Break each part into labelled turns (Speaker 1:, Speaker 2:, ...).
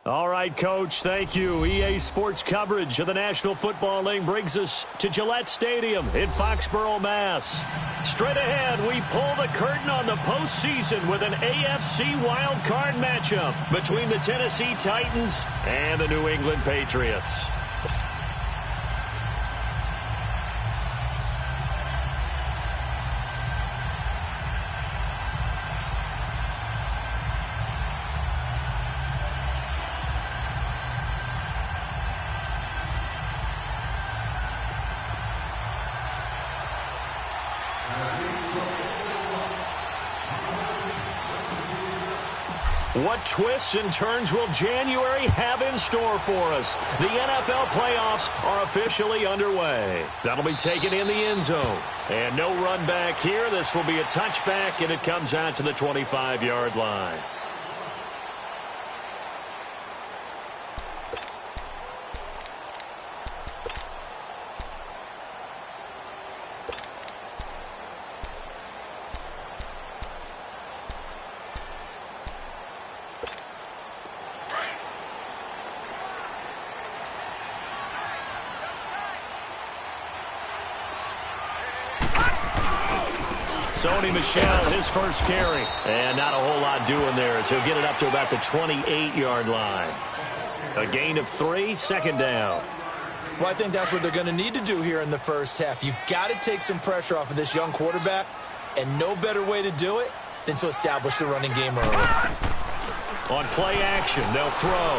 Speaker 1: All right, Coach, thank you. EA Sports coverage of the National Football League brings us to Gillette Stadium in Foxborough, Mass. Straight ahead, we pull the curtain on the postseason with an AFC wild card matchup between the Tennessee Titans and the New England Patriots. What twists and turns will January have in store for us? The NFL playoffs are officially underway. That'll be taken in the end zone. And no run back here. This will be a touchback, and it comes out to the 25-yard line. Sony Michel, his first carry. And not a whole lot doing there as he'll get it up to about the 28-yard line. A gain of 3, second down.
Speaker 2: Well, I think that's what they're going to need to do here in the first half. You've got to take some pressure off of this young quarterback, and no better way to do it than to establish the running game early.
Speaker 1: On play action, they'll throw.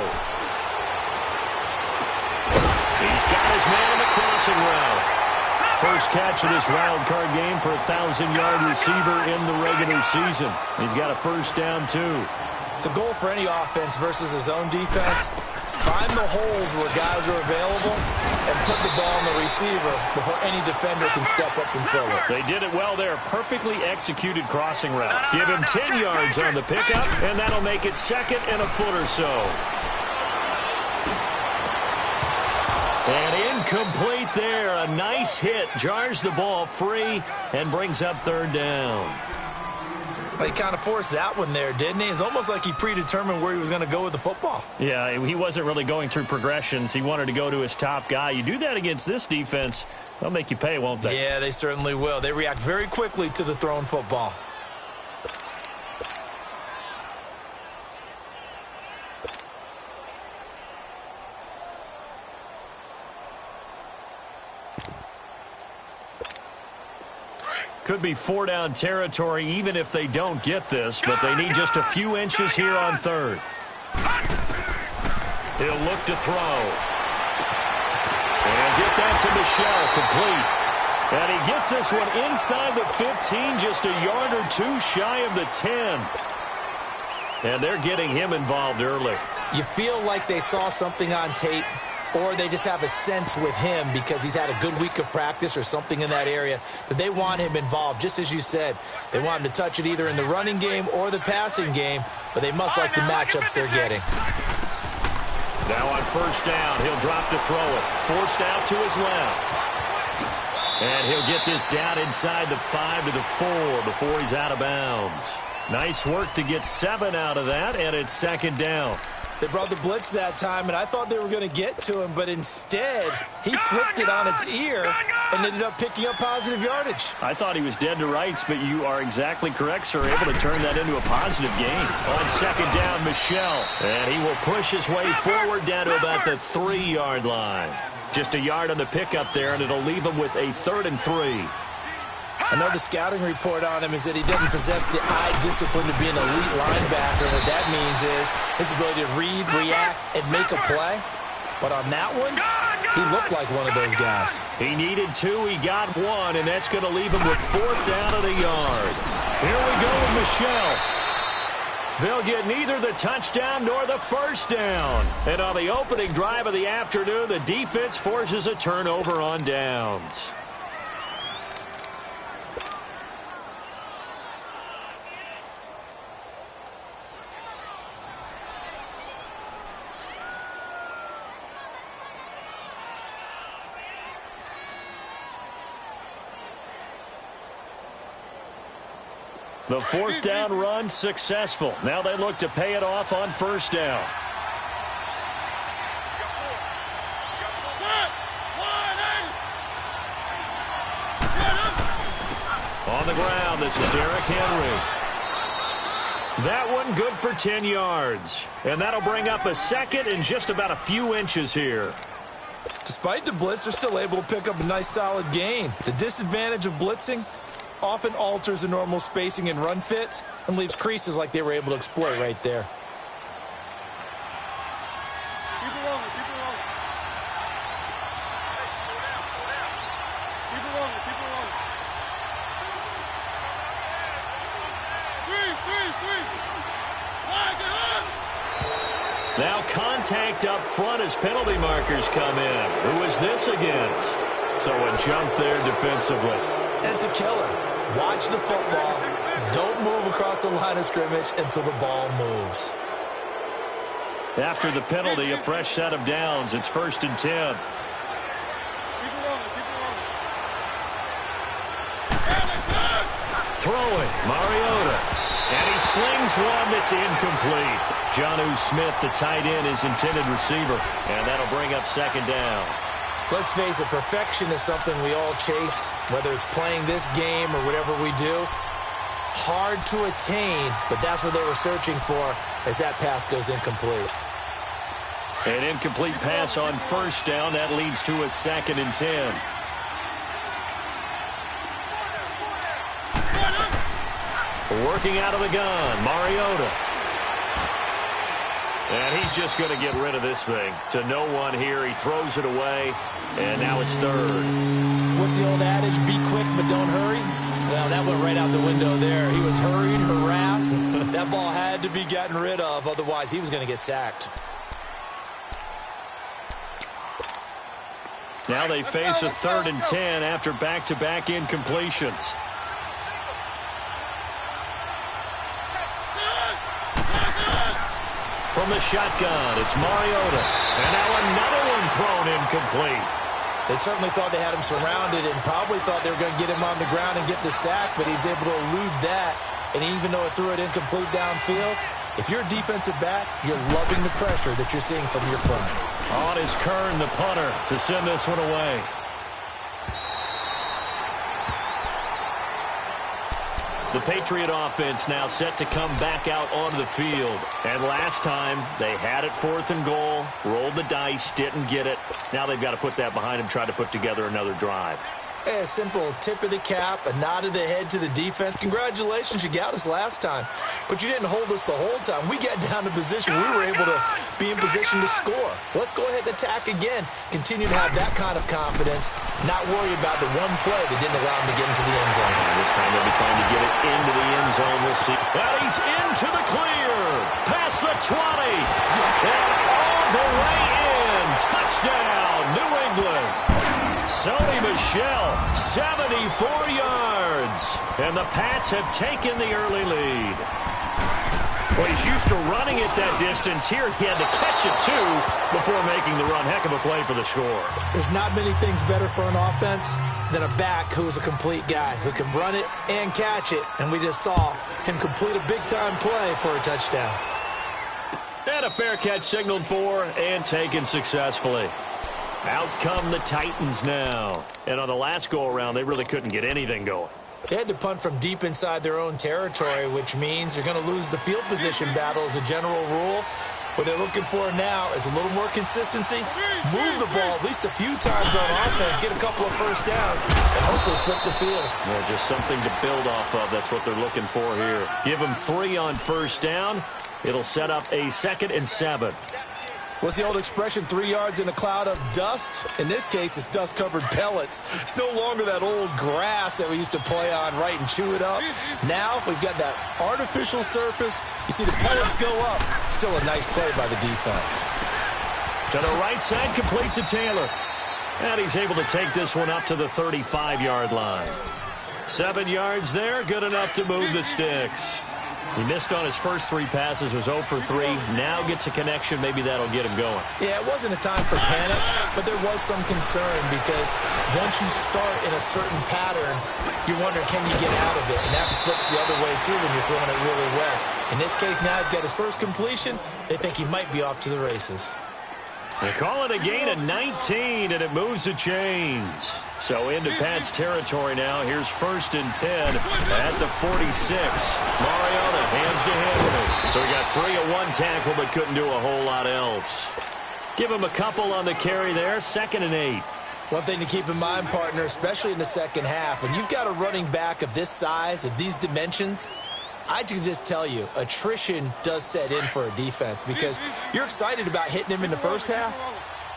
Speaker 1: He's got his man in the crossing route. First catch of this wild card game for a 1,000-yard receiver in the regular season. He's got a first down, too.
Speaker 2: The goal for any offense versus his own defense, find the holes where guys are available and put the ball on the receiver before any defender can step up and fill it.
Speaker 1: They did it well there. Perfectly executed crossing route. Give him 10 yards on the pickup, and that'll make it second and a foot or so. And incomplete there. A nice hit. Jars the ball free and brings up third down.
Speaker 2: He kind of forced that one there, didn't he? It's almost like he predetermined where he was going to go with the football.
Speaker 1: Yeah, he wasn't really going through progressions. He wanted to go to his top guy. You do that against this defense, they'll make you pay, won't they?
Speaker 2: Yeah, they certainly will. They react very quickly to the thrown football.
Speaker 1: Could be 4-down territory even if they don't get this, but they need just a few inches here on third. He'll look to throw. And get that to Michel, complete. And he gets this one inside the 15, just a yard or two shy of the 10. And they're getting him involved early.
Speaker 2: You feel like they saw something on tape, or they just have a sense with him because he's had a good week of practice or something in that area that they want him involved. Just as you said, they want him to touch it either in the running game or the passing game, but they must like the matchups they're getting.
Speaker 1: Now on first down, he'll drop to throw it. Forced out to his left. And he'll get this down inside the 5 to the 4 before he's out of bounds. Nice work to get 7 out of that, and it's second down.
Speaker 2: They brought the blitz that time, and I thought they were going to get to him, but instead, he flipped it on its ear and ended up picking up positive yardage.
Speaker 1: I thought he was dead to rights, but you are exactly correct, sir. Able to turn that into a positive gain. On second down, Michel. And he will push his way forward down to about the 3-yard line. Just a yard on the pickup there, and it'll leave him with a 3rd and 3.
Speaker 2: I know the scouting report on him is that he doesn't possess the eye discipline to be an elite linebacker. What that means is his ability to read, react, and make a play. But on that one, he looked like one of those guys.
Speaker 1: He needed 2, he got 1, and that's going to leave him with 4th down at a yard. Here we go with Michel. They'll get neither the touchdown nor the first down. And on the opening drive of the afternoon, the defense forces a turnover on downs. The 4th down run successful. Now they look to pay it off on first down. the ground. This is Derrick Henry. That one good for 10 yards. And that'll bring up a second and just about a few inches here.
Speaker 2: Despite the blitz, they're still able to pick up a nice solid gain. The disadvantage of blitzing often alters the normal spacing and run fits and leaves creases like they were able to exploit right there.
Speaker 3: Keep it rolling, keep it rolling. Keep it rolling, keep it rolling. Three.
Speaker 1: Now contact up front as penalty markers come in. Who is this against? So a jump there defensively.
Speaker 2: And it's a killer. Watch the football. Don't move across the line of scrimmage until the ball moves.
Speaker 1: After the penalty, a fresh set of downs. It's 1st and 10.
Speaker 3: Keep it rolling, keep it rolling.
Speaker 1: Throwing, Mariota. And he slings one that's incomplete. Jonnu Smith, the tight end, is intended receiver. And that'll bring up 2nd down.
Speaker 2: Let's face it, perfection is something we all chase, whether it's playing this game or whatever we do. Hard to attain, but that's what they were searching for as that pass goes incomplete.
Speaker 1: An incomplete pass on 1st down. That leads to a 2nd and 10. Working out of the gun, Mariota. And he's just going to get rid of this thing. To no one here, he throws it away, and now it's 3rd.
Speaker 2: What's the old adage, be quick but don't hurry? Well, that went right out the window there. He was hurried, harassed. That ball had to be gotten rid of, otherwise he was going to get sacked.
Speaker 1: Now they face a 3rd and 10 after back-to-back incompletions. From the shotgun, it's Mariota. And now another one thrown incomplete.
Speaker 2: They certainly thought they had him surrounded and probably thought they were going to get him on the ground and get the sack, but he was able to elude that. And even though it threw it incomplete downfield, if you're a defensive back, you're loving the pressure that you're seeing from your front.
Speaker 1: On is Kern, the punter, to send this one away. The Patriot offense now set to come back out onto the field. And last time, they had it 4th and goal, rolled the dice, didn't get it. Now they've got to put that behind them, try to put together another drive.
Speaker 2: A simple tip of the cap, a nod of the head to the defense. Congratulations, you got us last time. But you didn't hold us the whole time. We got down to position. We were able to be in position to score. Let's go ahead and attack again. Continue to have that kind of confidence. Not worry about the one play that didn't allow him to get into the end zone.
Speaker 1: This time they'll be trying to get it into the end zone. We'll see. Well, he's into the clear. Past the 20. And all the way in. Touchdown, New England. Sony Michel, 74 yards. And the Pats have taken the early lead. Well, he's used to running it that distance. Here he had to catch it, too, before making the run. Heck of a play for the score.
Speaker 2: There's not many things better for an offense than a back who is a complete guy, who can run it and catch it. And we just saw him complete a big-time play for a touchdown.
Speaker 1: And a fair catch signaled for and taken successfully. Out come the Titans now. And on the last go-around, they really couldn't get anything going.
Speaker 2: They had to punt from deep inside their own territory, which means they're going to lose the field position battle as a general rule. What they're looking for now is a little more consistency, move the ball at least a few times on offense, get a couple of first downs, and hopefully flip the field.
Speaker 1: Well, just something to build off of. That's what they're looking for here. Give them 3 on first down. It'll set up a 2nd and 7.
Speaker 2: What's the old expression, 3 yards in a cloud of dust? In this case, it's dust-covered pellets. It's no longer that old grass that we used to play on, right, and chew it up. Now we've got that artificial surface. You see the pellets go up. Still a nice play by the defense.
Speaker 1: To the right side, complete to Taylor. And he's able to take this one up to the 35-yard line. 7 yards there, good enough to move the sticks. He missed on his first 3 passes, was 0 for 3. Now gets a connection. Maybe that'll get him going.
Speaker 2: Yeah, it wasn't a time for panic, but there was some concern because once you start in a certain pattern, you're wondering, can you get out of it? And that flips the other way, too, when you're throwing it really well. In this case, now he's got his first completion. They think he might be off to the races.
Speaker 1: They call it a gain of 19, and it moves the chains. So into Pat's territory now. Here's 1st and 10 at the 46. Mariota hands to Henry. So he got free of one tackle but couldn't do a whole lot else. Give him a couple on the carry there. 2nd and 8.
Speaker 2: One thing to keep in mind, partner, especially in the second half, when you've got a running back of this size, of these dimensions, I can just tell you, attrition does set in for a defense because you're excited about hitting him in the first half.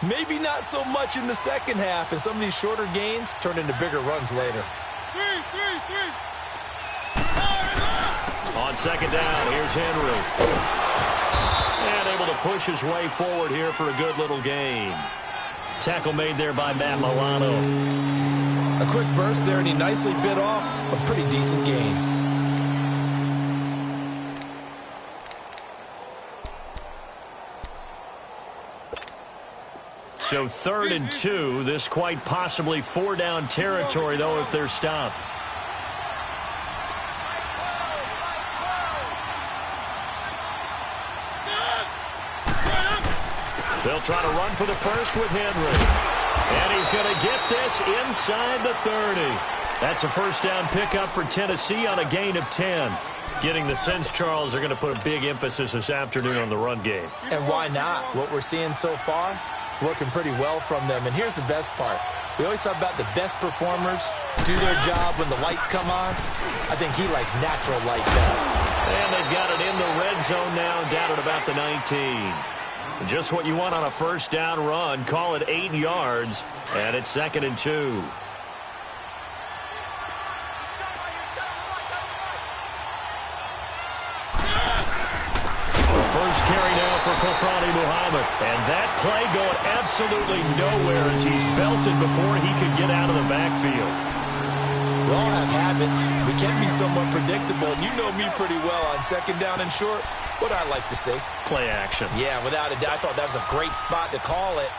Speaker 2: Maybe not so much in the second half, and some of these shorter gains turn into bigger runs later.
Speaker 1: On 2nd down, here's Henry. And able to push his way forward here for a good little gain. Tackle made there by Matt Milano.
Speaker 2: A quick burst there, and he nicely bit off a pretty decent gain.
Speaker 1: So 3rd and 2. This quite possibly 4-down territory, though, if they're stopped. They'll try to run for the first with Henry. And he's going to get this inside the 30. That's a 1st down pickup for Tennessee on a gain of 10. Getting the sense, Charles, they're going to put a big emphasis this afternoon on the run game.
Speaker 2: And why not? What we're seeing so far, working pretty well from them. And here's the best part. We always talk about the best performers do their job when the lights come on. I think he likes natural light best.
Speaker 1: And they've got it in the red zone now, down at about the 19. Just what you want on a 1st down run. Call it 8 yards, and it's 2nd and 2. First carry now for Kofrani Muhammad. And that play going absolutely nowhere as he's belted before he could get out of the backfield.
Speaker 2: We all have habits. We can be somewhat predictable. And you know me pretty well on 2nd down and short. What I like to say?
Speaker 1: Play action.
Speaker 2: Yeah, without a doubt. I thought that was a great spot to call it.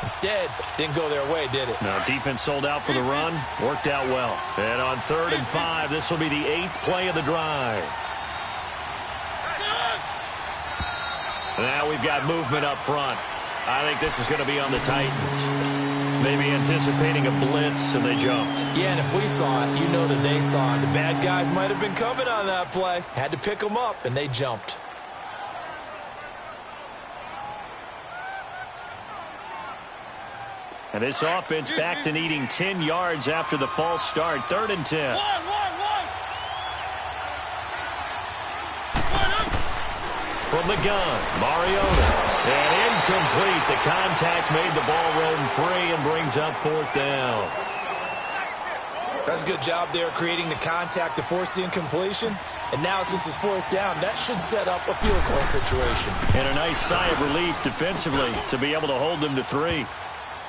Speaker 2: Instead, didn't go their way, did it?
Speaker 1: Now, defense sold out for the run. Worked out well. And on 3rd and 5, this will be the 8th play of the drive. Now we've got movement up front. I think this is going to be on the Titans. Maybe anticipating a blitz, and they jumped.
Speaker 2: Yeah, and if we saw it, you know that they saw it. The bad guys might have been coming on that play. Had to pick them up, and they jumped.
Speaker 1: And this offense back to needing 10 yards after the false start. 3rd and 10. From the gun, Mariota. And incomplete. The contact made the ball roam free and brings up 4th down.
Speaker 2: That's a good job there creating the contact to force the incompletion. And now since it's 4th down, that should set up a field goal situation.
Speaker 1: And a nice sigh of relief defensively to be able to hold them to 3.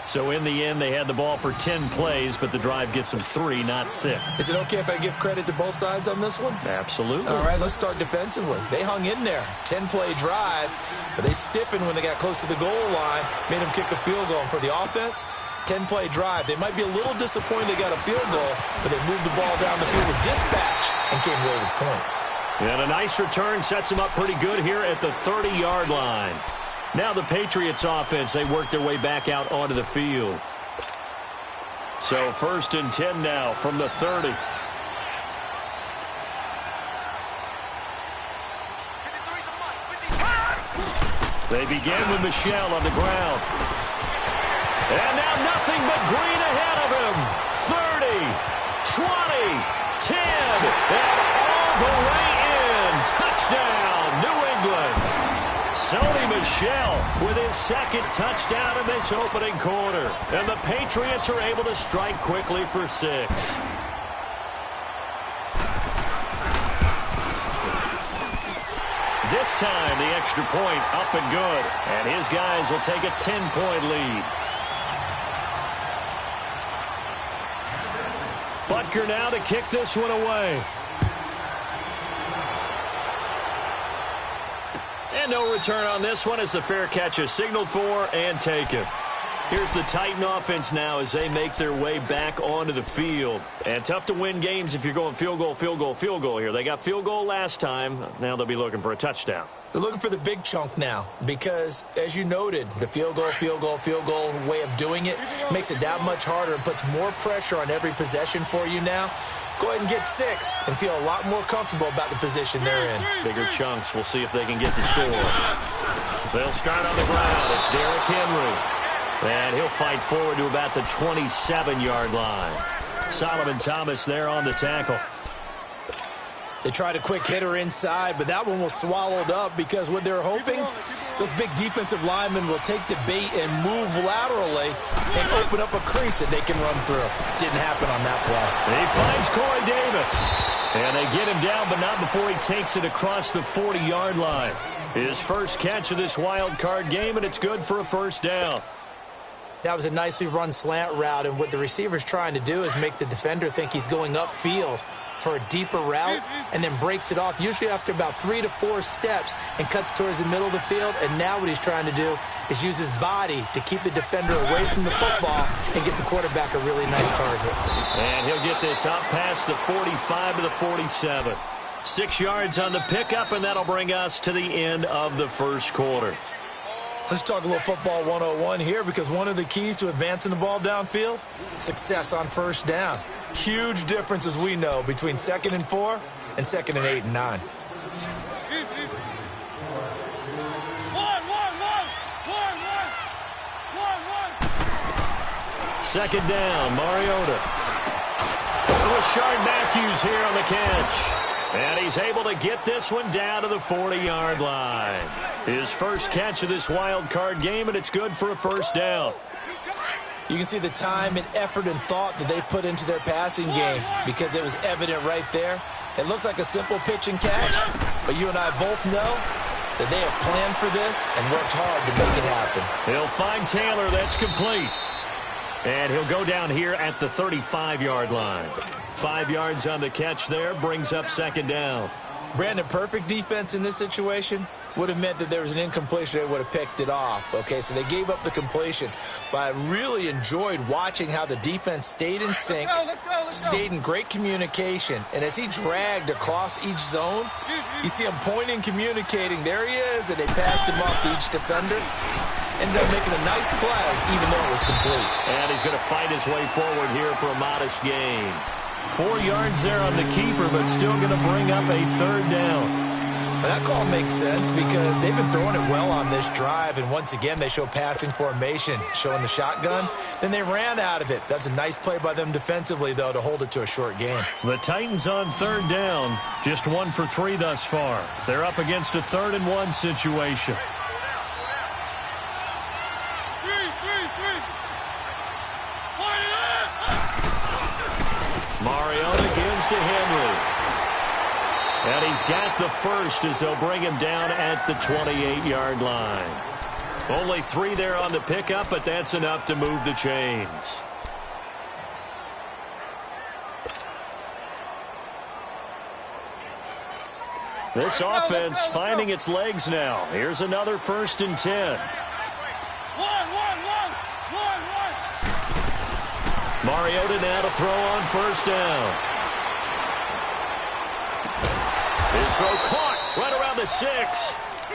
Speaker 1: So in the end, they had the ball for 10 plays, but the drive gets them 3, not 6.
Speaker 2: Is it okay if I give credit to both sides on this one?
Speaker 1: Absolutely.
Speaker 2: All right, let's start defensively. They hung in there. 10-play drive, but they stiffened when they got close to the goal line, made them kick a field goal. And for the offense, 10-play drive. They might be a little disappointed they got a field goal, but they moved the ball down the field with dispatch and came away with points.
Speaker 1: And a nice return sets them up pretty good here at the 30-yard line. Now the Patriots offense, they work their way back out onto the field. So 1st and 10 now from the 30. They begin with Michel on the ground. And now nothing but green ahead of him. 30, 20, 10, and all the way in. Touchdown, New England. Sony Michel with his 2nd touchdown in this opening quarter. And the Patriots are able to strike quickly for 6. This time, the extra point up and good. And his guys will take a 10-point lead. Butker now to kick this one away. And no return on this one as the fair catch is signaled for and taken. Here's the Titan offense now as they make their way back onto the field. And tough to win games if you're going field goal, field goal, field goal here. They got field goal last time. Now they'll be looking for a touchdown.
Speaker 2: They're looking for the big chunk now because, as you noted, the field goal way of doing it makes it that much harder and puts more pressure on every possession for you now. Go ahead and get 6 and feel a lot more comfortable about the position they're in.
Speaker 1: Bigger chunks. We'll see if they can get the score. They'll start on the ground. It's Derrick Henry. And he'll fight forward to about the 27-yard line. Solomon Thomas there on the tackle.
Speaker 2: They tried a quick hitter inside, but that one was swallowed up because what they're hoping, those big defensive linemen will take the bait and move laterally and open up a crease that they can run through. Didn't happen on that play.
Speaker 1: He finds Corey Davis. And they get him down, but not before he takes it across the 40-yard line. His first catch of this wild card game, and it's good for a first down.
Speaker 2: That was a nicely run slant route, and what the receiver's trying to do is make the defender think he's going upfield for a deeper route and then breaks it off, usually after about 3 to 4 steps, and cuts towards the middle of the field. And now what he's trying to do is use his body to keep the defender away from the football and get the quarterback a really nice target.
Speaker 1: And he'll get this up past the 45 to the 47. 6 yards on the pickup, and that'll bring us to the end of the first quarter.
Speaker 2: Let's talk a little football 101 here, because one of the keys to advancing the ball downfield, success on first down. Huge difference, as we know, between 2nd and 4 and 2nd and 8 and 9.
Speaker 1: Second down, Mariota. Rashard Matthews here on the catch. And he's able to get this one down to the 40-yard line. His first catch of this wild card game, and it's good for a first down.
Speaker 2: You can see the time and effort and thought that they put into their passing game, because it was evident right there. It looks like a simple pitch and catch, but you and I both know that they have planned for this and worked hard to make it happen.
Speaker 1: He'll find Taylor. That's complete. And he'll go down here at the 35-yard line. 5 yards on the catch there, brings up second down.
Speaker 2: Brandon, perfect defense in this situation would have meant that there was an incompletion. They would have picked it off. Okay, so they gave up the completion. But I really enjoyed watching how the defense stayed in sync, stayed in great communication. And as he dragged across each zone, you see him pointing, communicating. There he is, and they passed him off to each defender. Ended up making a nice play, even though it was complete.
Speaker 1: And he's going to fight his way forward here for a modest gain. 4 yards there on the keeper, but still going to bring up a third down.
Speaker 2: That call makes sense because they've been throwing it well on this drive, and once again they show passing formation, showing the shotgun. Then they ran out of it. That's a nice play by them defensively, though, to hold it to a short game.
Speaker 1: The Titans on third down, just 1 for 3 thus far. They're up against a 3rd and 1 situation. Mariota gives to Henry. And he's got the first as they'll bring him down at the 28-yard line. Only 3 there on the pickup, but that's enough to move the chains. This offense finding its legs now. Here's another 1st and 10. Mariota now to throw on first down. His throw caught right around the 6.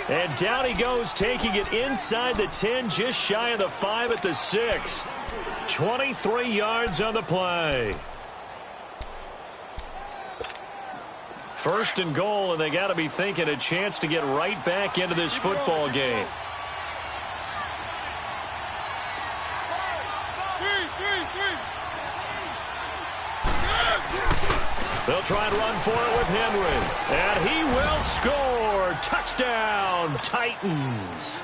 Speaker 1: And down he goes, taking it inside the 10, just shy of the 5 at the 6. 23 yards on the play. 1st and goal, and they got to be thinking a chance to get right back into this football game. They'll try and run for it with Henry. And he will score. Touchdown, Titans.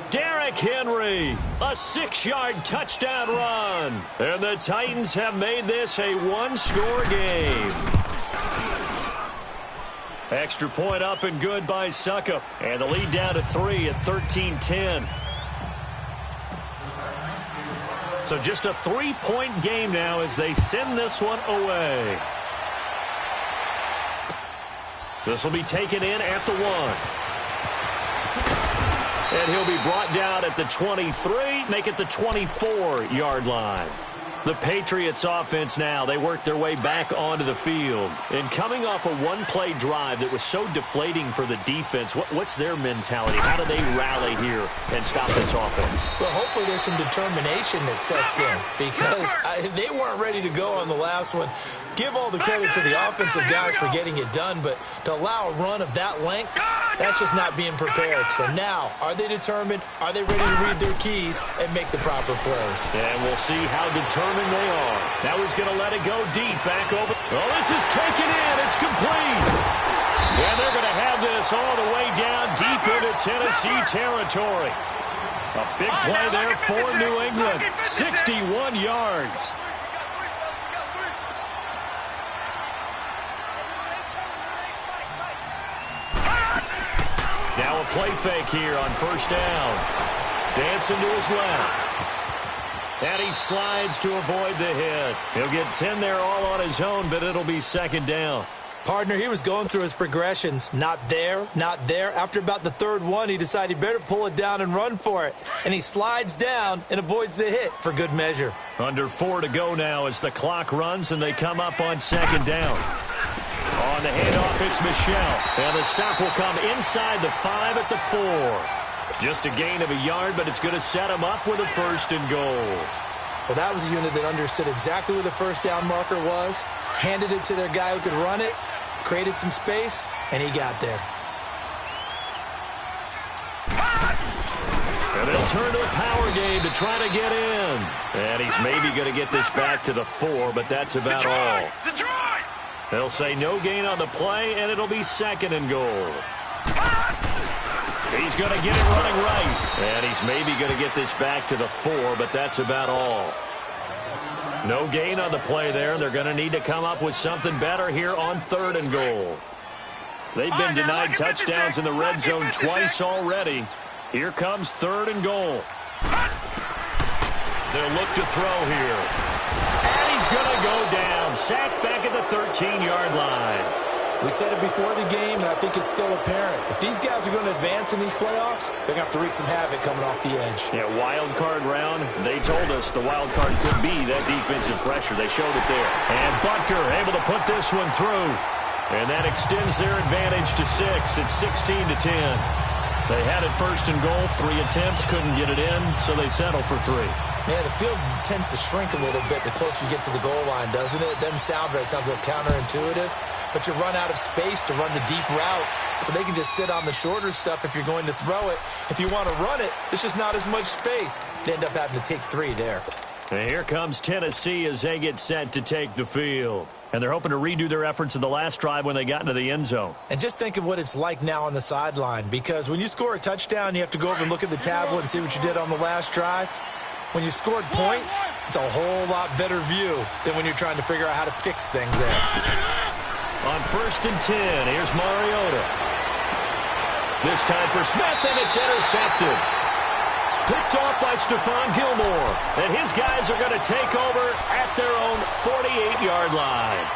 Speaker 1: Derrick Henry, a 6-yard touchdown run. And the Titans have made this a 1-score game. Extra point up and good by USUCK. And the lead down to 3 at 13-10. So just a 3-point game now as they send this one away. This will be taken in at the 1. And he'll be brought down at the 23, make it the 24-yard line. The Patriots offense now, they work their way back onto the field. And coming off a one-play drive that was so deflating for the defense, what's their mentality? How do they rally here and stop this offense?
Speaker 2: Well, hopefully there's some determination that sets in because they weren't ready to go on the last one. Give all the credit to the offensive guys for getting it done, but to allow a run of that length, that's just not being prepared. So now, are they determined? Are they ready to read their keys and make the proper plays?
Speaker 1: And we'll see how determined they are. Now he's going to let it go deep back over. Oh, this is taken in. It's complete. And they're going to have this all the way down deep into Tennessee territory. A big play there for New England. 61 yards. Now a play fake here on first down. Dancing to his left. And he slides to avoid the hit. He'll get 10 there all on his own, but it'll be second down.
Speaker 2: Partner, he was going through his progressions. Not there, not there. After about the third one, he decided he better pull it down and run for it. And he slides down and avoids the hit for good measure.
Speaker 1: Under 4 to go now as the clock runs and they come up on second down. On the handoff, it's Michel. And the stop will come inside the 5 at the 4. Just a gain of a yard, but it's going to set him up with a first and goal.
Speaker 2: Well, that was a unit that understood exactly where the first down marker was, handed it to their guy who could run it, created some space, and he got there.
Speaker 1: And they'll turn to the power game to try to get in. And he's maybe going to get this back to the 4, but that's about all. They'll say no gain on the play, and it'll be second and goal. He's going to get it running right. And he's maybe going to get this back to the 4, but that's about all. No gain on the play there. They're going to need to come up with something better here on third and goal. They've been denied touchdowns in the red zone twice already. Here comes third and goal. They'll look to throw here. And he's going to go down. Sacked back at the 13-yard line.
Speaker 2: We said it before the game, and I think it's still apparent. If these guys are going to advance in these playoffs, they're going to have to wreak some havoc coming off the edge.
Speaker 1: Yeah, wild card round. They told us the wild card could be that defensive pressure. They showed it there. And Butker able to put this one through. And that extends their advantage to 6. It's 16-10. They had it first and goal. 3 attempts, couldn't get it in, so they settle for 3.
Speaker 2: Yeah, the field tends to shrink a little bit the closer you get to the goal line, doesn't it? It doesn't sound right. It sounds a little counterintuitive. But you run out of space to run the deep routes, so they can just sit on the shorter stuff if you're going to throw it. If you want to run it, there's just not as much space. They end up having to take 3 there.
Speaker 1: And here comes Tennessee as they get set to take the field. And they're hoping to redo their efforts in the last drive when they got into the end zone.
Speaker 2: And just think of what it's like now on the sideline, because when you score a touchdown, you have to go over and look at the tablet and see what you did on the last drive. When you scored points, it's a whole lot better view than when you're trying to figure out how to fix things there.
Speaker 1: On first and 10, here's Mariota. This time for Smith, and it's intercepted. Picked off by Stephon Gilmore. And his guys are going to take over at their own 48-yard line.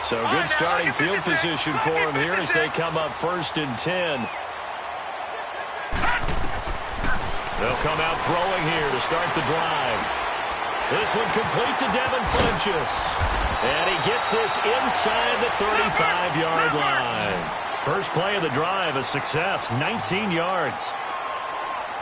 Speaker 1: So good starting field position for them here as they come up first and 10. They'll come out throwing here to start the drive. This one complete to Devin Funchess. And he gets this inside the 35-yard line. First play of the drive, a success, 19 yards.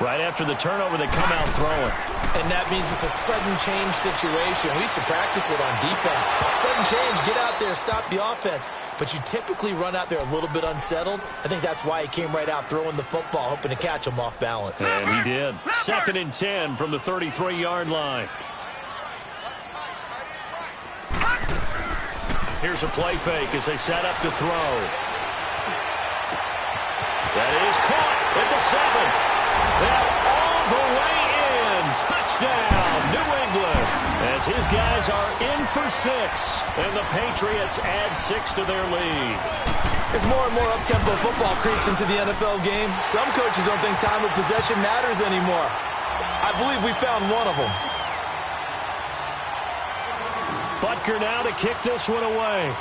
Speaker 1: Right after the turnover, they come out throwing.
Speaker 2: And that means it's a sudden change situation. We used to practice it on defense. Sudden change, get out there, stop the offense. But you typically run out there a little bit unsettled. I think that's why he came right out throwing the football, hoping to catch him off balance.
Speaker 1: And he did. Second and 10 from the 33-yard line. Here's a play fake as they set up to throw. That is caught at the 7. Now all the way in. Touchdown, New England. As his guys are in for 6. And the Patriots add 6 to their lead.
Speaker 2: As more and more up-tempo football creeps into the NFL game, some coaches don't think time of possession matters anymore. I believe we found one of them.
Speaker 1: Butker now to kick this one away.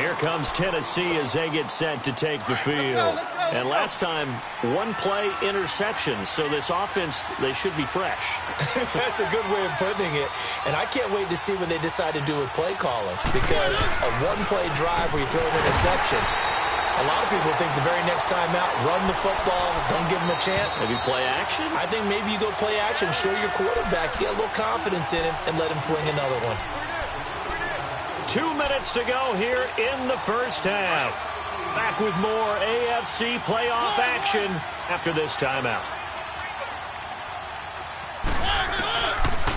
Speaker 1: Here comes Tennessee as they get set to take the field. And last time, one play interception. So this offense, they should be fresh.
Speaker 2: That's a good way of putting it. And I can't wait to see what they decide to do with play calling. Because a one-play drive where you throw an interception, a lot of people think the very next time out, run the football, don't give them a chance.
Speaker 1: Maybe play action?
Speaker 2: I think maybe you go play action, show your quarterback, get a little confidence in him, and let him fling another one.
Speaker 1: 2 minutes to go here in the first half. Back with more AFC playoff action after this timeout.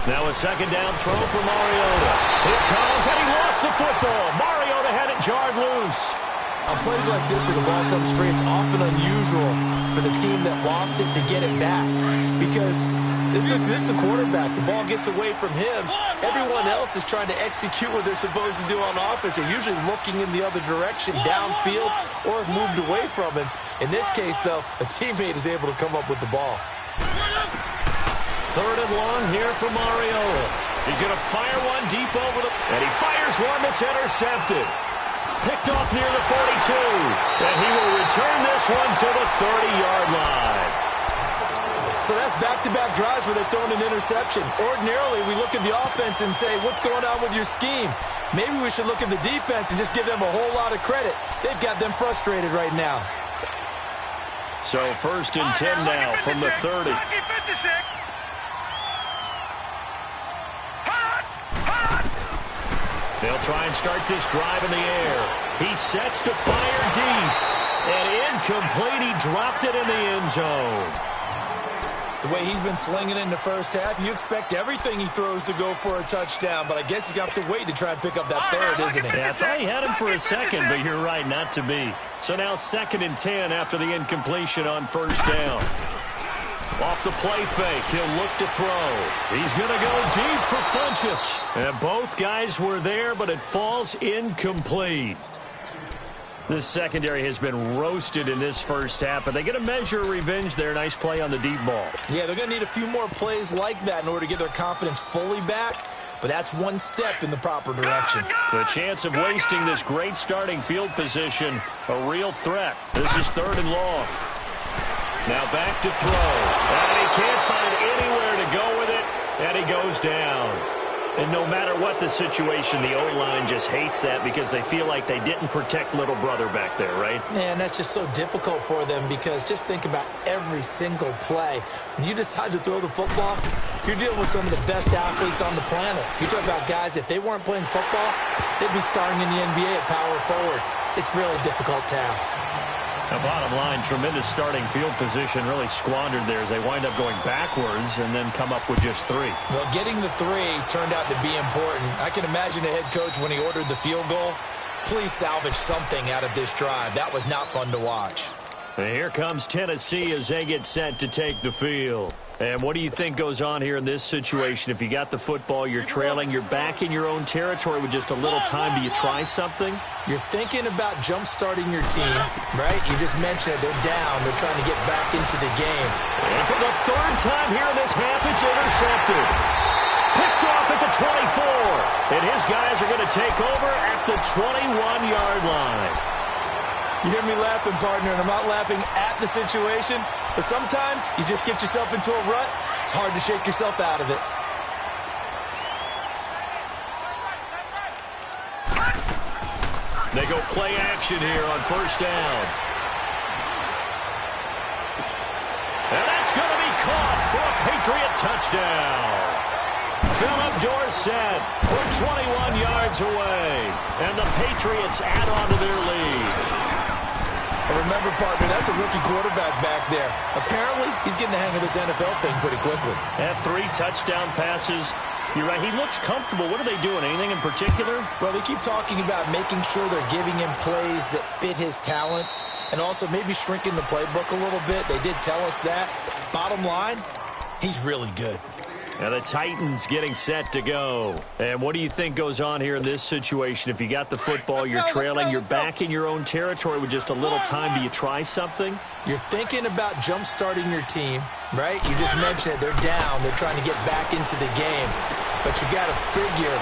Speaker 1: Now a second down throw for Mariota. Here comes, and he lost the football. Mariota had it jarred loose.
Speaker 2: On plays like this where the ball comes free, it's often unusual for the team that lost it to get it back. Because this is the quarterback. The ball gets away from him. Everyone else is trying to execute what they're supposed to do on offense. They're usually looking in the other direction, downfield, or have moved away from him. In this case, though, a teammate is able to come up with the ball.
Speaker 1: Third and long here for Mariota. He's going to fire one deep over the... And he fires one that's intercepted. Picked off near the 42. And he will return this one to the 30-yard line.
Speaker 2: So that's back-to-back drives where they've thrown an interception. Ordinarily, we look at the offense and say, what's going on with your scheme? Maybe we should look at the defense and just give them a whole lot of credit. They've got them frustrated right now.
Speaker 1: So first and 10 now from the 30. They'll try and start this drive in the air. He sets to fire deep. And incomplete. He dropped it in the end zone.
Speaker 2: The way he's been slinging in the first half, you expect everything he throws to go for a touchdown, but I guess he's got to wait to try and pick up that third, isn't he?
Speaker 1: Yeah, I thought he had him for a second, but you're right, not to be. So now second and 10 after the incompletion on first down. Off the play fake, he'll look to throw. He's going to go deep for Funchess. And both guys were there, but it falls incomplete. This secondary has been roasted in this first half, but they get a measure of revenge there. Nice play on the deep ball.
Speaker 2: Yeah, they're going to need a few more plays like that in order to get their confidence fully back, but that's one step in the proper direction.
Speaker 1: The chance of wasting this great starting field position, a real threat. This is third and long. Now back to throw. And he can't find anywhere to go with it, and he goes down. And no matter what the situation, the O-line just hates that because they feel like they didn't protect little brother back there, right?
Speaker 2: Man, that's just so difficult for them because just think about every single play. When you decide to throw the football, you're dealing with some of the best athletes on the planet. You talk about guys, if they weren't playing football, they'd be starting in the NBA at power forward. It's a really difficult task.
Speaker 1: The bottom line, tremendous starting field position really squandered there as they wind up going backwards and then come up with just 3.
Speaker 2: Well, getting the 3 turned out to be important. I can imagine the head coach when he ordered the field goal. Please salvage something out of this drive. That was not fun to watch.
Speaker 1: And here comes Tennessee as they get set to take the field. And what do you think goes on here in this situation? If you got the football, you're trailing, you're back in your own territory with just a little time. Do you try something?
Speaker 2: You're thinking about jump-starting your team, right? You just mentioned it. They're down. They're trying to get back into the game.
Speaker 1: And for the third time here in this half, it's intercepted. Picked off at the 24. And his guys are going to take over at the 21-yard line.
Speaker 2: You hear me laughing, partner, and I'm not laughing at the situation, but sometimes you just get yourself into a rut. It's hard to shake yourself out of it.
Speaker 1: They go play action here on first down. And that's going to be caught for a Patriot touchdown. Philip Dorsett for 21 yards away. And the Patriots add on to their lead.
Speaker 2: Remember, partner, that's a rookie quarterback back there. Apparently, he's getting the hang of this NFL thing pretty quickly.
Speaker 1: Had 3 touchdown passes. You're right, he looks comfortable. What are they doing? Anything in particular?
Speaker 2: Well, they keep talking about making sure they're giving him plays that fit his talents and also maybe shrinking the playbook a little bit. They did tell us that. Bottom line, he's really good.
Speaker 1: And the Titans getting set to go. And what do you think goes on here in this situation? If you got the football, you're trailing, you're back in your own territory with just a little time. Do you try something?
Speaker 2: You're thinking about jump-starting your team, right? You just mentioned it. They're down. They're trying to get back into the game. But you got to figure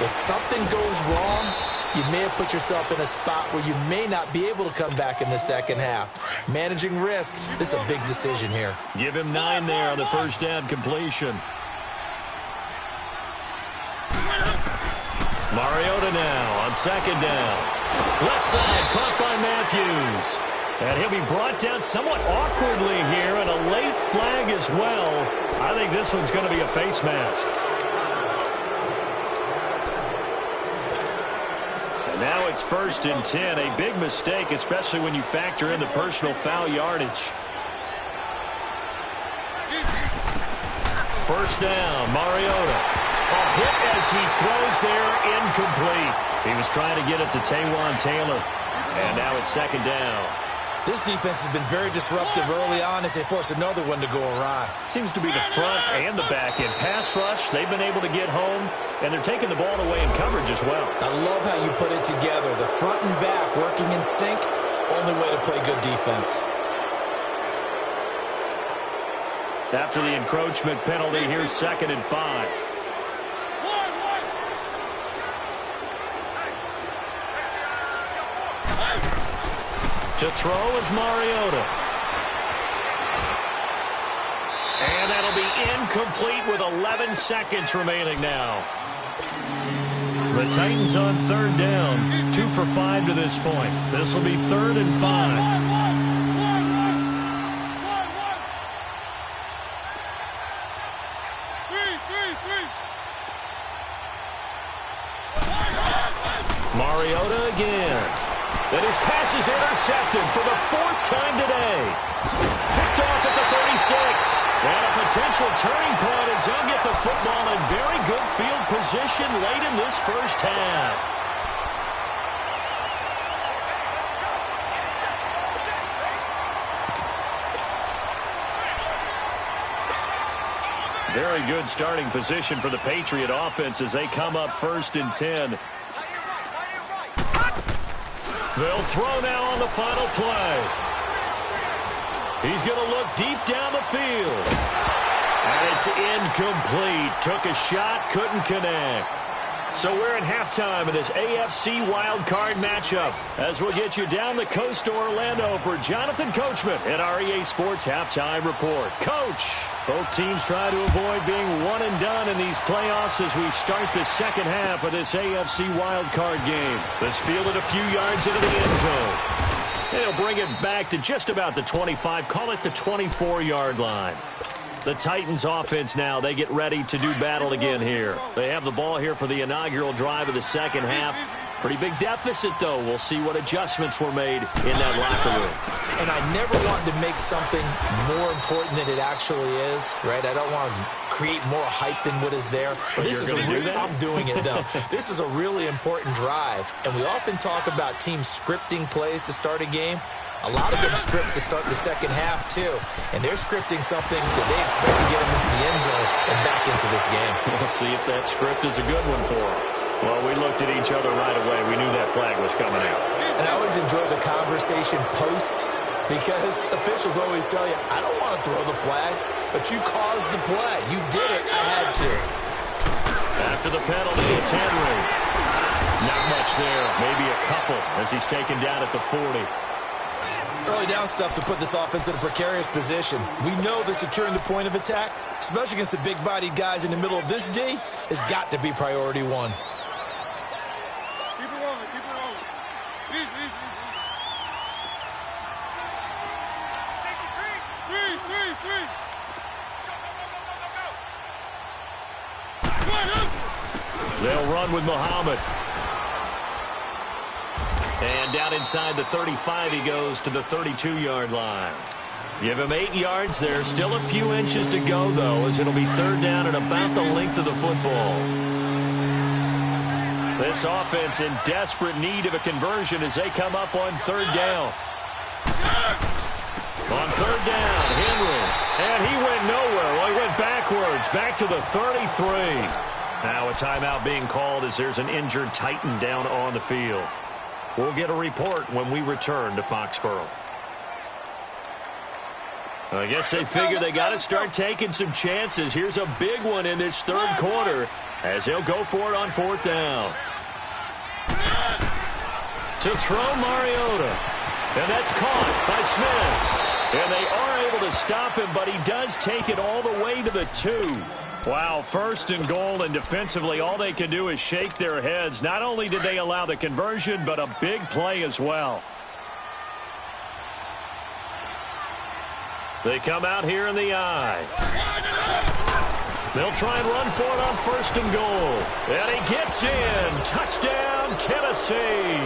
Speaker 2: if something goes wrong, you may have put yourself in a spot where you may not be able to come back in the second half. Managing risk, this is a big decision here.
Speaker 1: Give him 9 there on the first down completion. Mariota now on second down. Left side caught by Matthews. And he'll be brought down somewhat awkwardly here, and a late flag as well. I think this one's going to be a face mask. And now it's 1st and 10. A big mistake, especially when you factor in the personal foul yardage. First down, Mariota. A hit as he throws there, incomplete. He was trying to get it to Taywan Taylor. And now it's 2nd down.
Speaker 2: This defense has been very disruptive early on as they force another one to go awry.
Speaker 1: Seems to be the front and the back end. Pass rush, they've been able to get home, and they're taking the ball away in coverage as well.
Speaker 2: I love how you put it together. The front and back working in sync, only way to play good defense.
Speaker 1: After the encroachment penalty, here's 2nd and 5. To throw is Mariota. And that'll be incomplete with 11 seconds remaining now. The Titans on 3rd down. 2 for 5 to this point. This will be 3rd and 5. Mariota again. And his pass is intercepted for the 4th time today. Picked off at the 36. And a potential turning point as he'll get the football in very good field position late in this first half. Very good starting position for the Patriot offense as they come up 1st and 10. They'll throw now on the final play. He's going to look deep down the field. And it's incomplete. Took a shot, couldn't connect. So we're in halftime of this AFC wildcard matchup as we'll get you down the coast to Orlando for Jonathan Coachman at our EA Sports Halftime Report. Coach, both teams try to avoid being one and done in these playoffs as we start the second half of this AFC wildcard game. This fielded a few yards into the end zone. They'll bring it back to just about the 25, call it the 24-yard line. The Titans offense now, they get ready to do battle again here. They have the ball here for the inaugural drive of the second half. Pretty big deficit, though. We'll see what adjustments were made in that locker room.
Speaker 2: And I never wanted to make something more important than it actually is, right? I don't want to create more hype than what is there. But this is I'm doing it, though. This is a really important drive. And we often talk about teams scripting plays to start a game. A lot of them script to start the second half, too. And they're scripting something that they expect to get them into the end zone and back into this game.
Speaker 1: We'll see if that script is a good one for them. Well, we looked at each other right away. We knew that flag was coming out.
Speaker 2: And I always enjoy the conversation post because officials always tell you, I don't want to throw the flag, but you caused the play. You did it. I had to.
Speaker 1: After the penalty, it's Henry. Not much there. Maybe a couple as he's taken down at the 40.
Speaker 2: Early down stuffs will put this offense in a precarious position. We know that securing the point of attack, especially against the big-bodied guys in the middle of this D, has got to be priority one.
Speaker 3: Keep it rolling, keep it rolling. Freeze.
Speaker 1: They'll run with Muhammad. And down inside the 35, he goes to the 32-yard line. Give him 8 yards there. Still a few inches to go, though, as it'll be 3rd down and about the length of the football. This offense in desperate need of a conversion as they come up on 3rd down. On 3rd down, Henry. And he went nowhere. Well, he went backwards, back to the 33. Now a timeout being called as there's an injured Titan down on the field. We'll get a report when we return to Foxborough. I guess they figure they got to start taking some chances. Here's a big one in this 3rd quarter as he'll go for it on 4th down. To throw Mariota. And that's caught by Smith. And they are able to stop him, but he does take it all the way to the 2. Wow, 1st and goal, and defensively all they can do is shake their heads. Not only did they allow the conversion, but a big play as well. They come out here in the eye. They'll try and run for it on 1st and goal. And he gets in. Touchdown, Tennessee.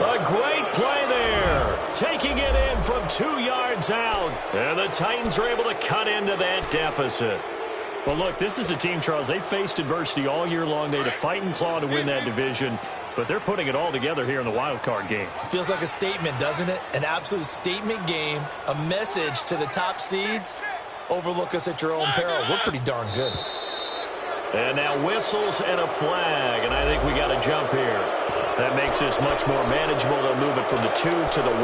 Speaker 1: A great play there. Taking it in from 2 yards out. And the Titans are able to cut into that deficit. Well, look, this is a team, Charles. They faced adversity all year long. They had to fight and claw to win that division. But they're putting it all together here in the wild card game.
Speaker 2: Feels like a statement, doesn't it? An absolute statement game. A message to the top seeds. Overlook us at your own peril. We're pretty darn good.
Speaker 1: And now whistles and a flag. And I think we got a jump here. That makes this much more manageable. They'll move it from the 2 to the 1.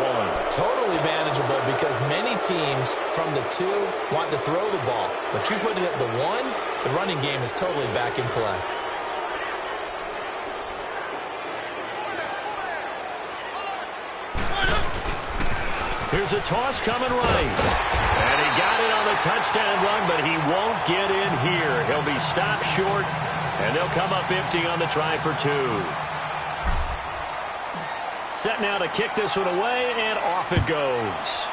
Speaker 2: Totally manageable because many teams from the 2 want to throw the ball. But you put it at the 1, the running game is totally back in play.
Speaker 1: Here's a toss coming right. And he got it on the touchdown run, but he won't get in here. He'll be stopped short, and they'll come up empty on the try for 2. Set now to kick this one away, and off it goes.